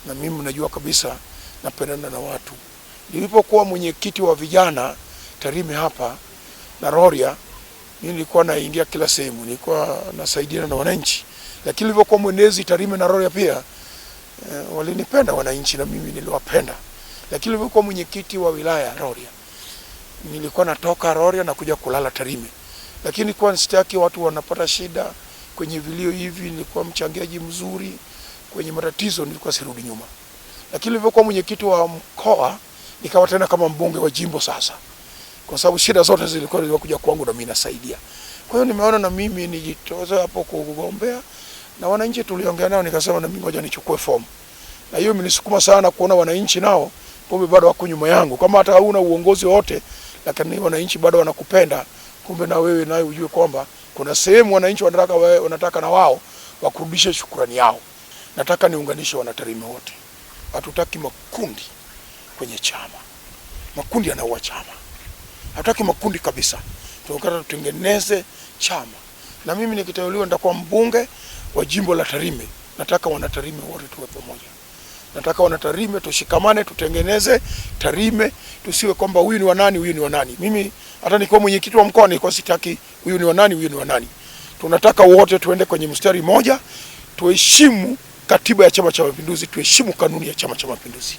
na mimi najua kabisa napendana na watu. Nilipokuwa mwenyekiti wa vijana Tarime hapa na Rorya, nilikuwa naingia kila sehemu, nilikuwa nasaidiana na wananchi. Lakini nilipokuwa mwenezi Tarime na Rorya pia walinipenda wananchi na mimi niliwapenda. Lakini nilipokuwa mwenyekiti wa wilaya Rorya, nilikuwa natoka Rorya na kuja kulala Tarime. Lakini kwa sitaki watu wanapata shida kwenye vilio hivi, nilikuwa mchangiaji mzuri kwenye matatizo, nilikuwa sirudi nyuma. Lakini nilipokuwa mwenyekiti wa mkoa, nikawa tena kama mbunge wa jimbo sasa. Kwa sababu shida zote zilikuwa kuja kwangu na mimi nasaidia. Kwa hiyo nimeona na mimi nijitoze hapo kugombea, na wananchi tuliongea nao, nikasema na mimi ngoja nichukue fomu. Na hiyo imenisukuma sana kuona wananchi nao kumbe bado wako nyuma yangu. Kama hata hauna uongozi wote, lakini wananchi bado wanakupenda, kumbe na wewe nayo ujue kwamba kuna sehemu wananchi wanataka na wao wakurudishe shukrani yao. Nataka niunganishe wanatarime wote. Hatutaki makundi kwenye chama. Makundi yanaua chama. Hatutaki makundi kabisa. Tunataka tutengeneze chama. Na mimi nikiteuliwa nitakuwa mbunge wa jimbo la Tarime. Nataka wanatarime wote tuwe pamoja. Nataka wanatarime tushikamane, tutengeneze Tarime, tusiwe kwamba huyu ni wa nani, huyu ni wa nani. Mimi hata nikiwa mwenyekiti wa mkoa nilikuwa sitaki huyu ni wa nani, huyu ni wa nani. Tunataka wote tuende kwenye mstari mmoja, tuheshimu katiba ya Chama cha Mapinduzi, tuheshimu kanuni ya Chama cha Mapinduzi.